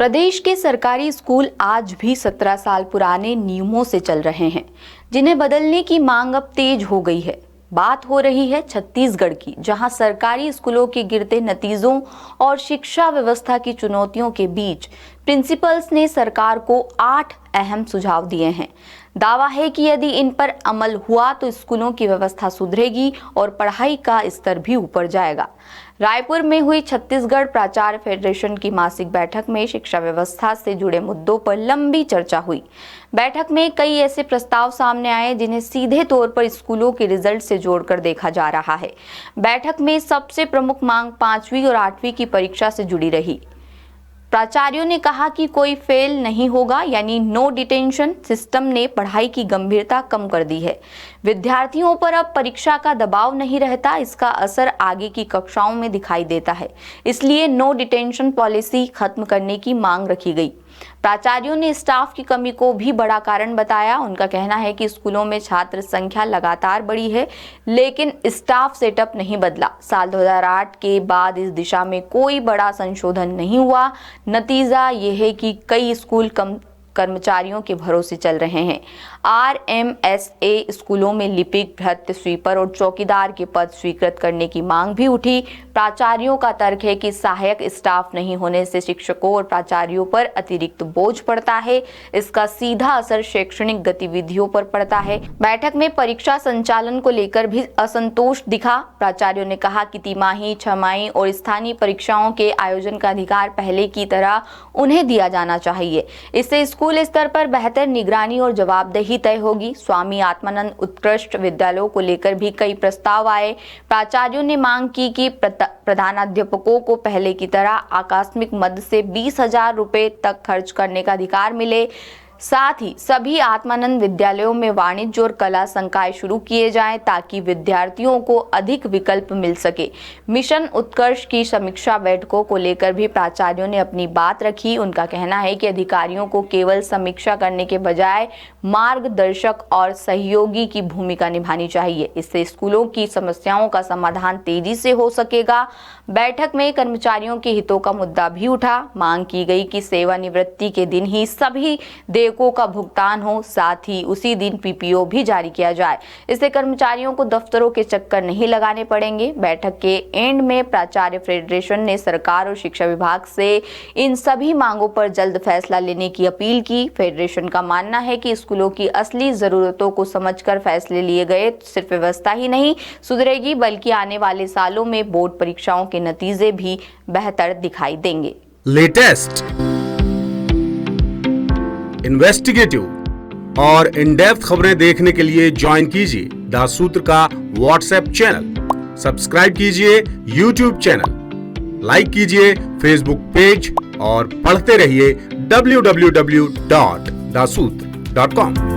प्रदेश के सरकारी स्कूल आज भी 17 साल पुराने नियमों से चल रहे हैं, जिन्हें बदलने की मांग अब तेज हो गई है। बात हो रही है छत्तीसगढ़ की, जहां सरकारी स्कूलों के गिरते नतीजों और शिक्षा व्यवस्था की चुनौतियों के बीच प्रिंसिपल्स ने सरकार को 8 अहम सुझाव दिए हैं। दावा है कि यदि इन पर अमल हुआ तो स्कूलों की व्यवस्था सुधरेगी और पढ़ाई का स्तर भी ऊपर जाएगा। रायपुर में हुई छत्तीसगढ़ प्राचार्य फेडरेशन की मासिक बैठक में शिक्षा व्यवस्था से जुड़े मुद्दों पर लंबी चर्चा हुई। बैठक में कई ऐसे प्रस्ताव सामने आए जिन्हें सीधे तौर पर स्कूलों के रिजल्ट से जोड़कर देखा जा रहा है। बैठक में सबसे प्रमुख मांग 5वीं और 8वीं की परीक्षा से जुड़ी रही। प्राचार्यों ने कहा कि कोई फेल नहीं होगा, यानी नो डिटेंशन सिस्टम ने पढ़ाई की गंभीरता कम कर दी है। विद्यार्थियों पर अब परीक्षा का दबाव नहीं रहता, इसका असर आगे की कक्षाओं में दिखाई देता है। इसलिए नो डिटेंशन पॉलिसी खत्म करने की मांग रखी गई। प्राचार्यों ने स्टाफ की कमी को भी बड़ा कारण बताया। उनका कहना है कि स्कूलों में छात्र संख्या लगातार बढ़ी है, लेकिन स्टाफ सेटअप नहीं बदला। साल 2008 के बाद इस दिशा में कोई बड़ा संशोधन नहीं हुआ। नतीजा ये है कि कई स्कूल कम कर्मचारियों के भरोसे चल रहे हैं। RMSA स्कूलों में लिपिक, भृत्य, स्वीपर और चौकीदार के पद स्वीकृत करने की मांग भी उठी। प्राचार्यों का तर्क है कि सहायक स्टाफ नहीं होने से शिक्षकों और प्राचार्यों पर अतिरिक्त बोझ पड़ता है। इसका सीधा असर शैक्षणिक गतिविधियों पर पड़ता है। बैठक में परीक्षा संचालन को लेकर भी असंतोष दिखा। प्राचार्यों ने कहा कि तिमाही, छमाही और स्थानीय परीक्षाओं के आयोजन का अधिकार पहले की तरह उन्हें दिया जाना चाहिए। इससे स्कूल स्तर पर बेहतर निगरानी और जवाबदेही तय होगी। स्वामी आत्मानंद उत्कृष्ट विद्यालयों को लेकर भी कई प्रस्ताव आए। प्राचार्यों ने मांग की कि प्रधानाध्यापकों को पहले की तरह आकस्मिक मद से 20,000 रुपए तक खर्च करने का अधिकार मिले। साथ ही सभी आत्मानंद विद्यालयों में वाणिज्य और कला संकाय शुरू किए जाएं, ताकि विद्यार्थियों को अधिक विकल्प मिल सके। मिशन उत्कर्ष की समीक्षा बैठकों को लेकर भी प्राचार्यों ने अपनी बात रखी। उनका कहना है कि अधिकारियों को केवल समीक्षा करने के बजाय मार्गदर्शक और सहयोगी की भूमिका निभानी चाहिए। इससे स्कूलों की समस्याओं का समाधान तेजी से हो सकेगा। बैठक में कर्मचारियों के हितों का मुद्दा भी उठा। मांग की गई कि सेवानिवृत्ति के दिन ही सभी देयकों का भुगतान हो, साथ ही उसी दिन PPO भी जारी किया जाए। इससे कर्मचारियों को दफ्तरों के चक्कर नहीं लगाने पड़ेंगे। बैठक के एंड में प्राचार्य फेडरेशन ने सरकार और शिक्षा विभाग से इन सभी मांगों पर जल्द फैसला लेने की अपील की। फेडरेशन का मानना है कि स्कूलों की असली जरूरतों को समझकर फैसले लिए गए सिर्फ व्यवस्था ही नहीं सुधरेगी, बल्कि आने वाले सालों में बोर्ड परीक्षाओं के नतीजे भी बेहतर दिखाई देंगे। लेटेस्ट, इन्वेस्टिगेटिव और इन डेप्थ खबरें देखने के लिए ज्वाइन कीजिए द सूत्र का व्हाट्सएप चैनल, सब्सक्राइब कीजिए YouTube चैनल, लाइक कीजिए Facebook पेज और पढ़ते रहिए www.daसूत्र.com।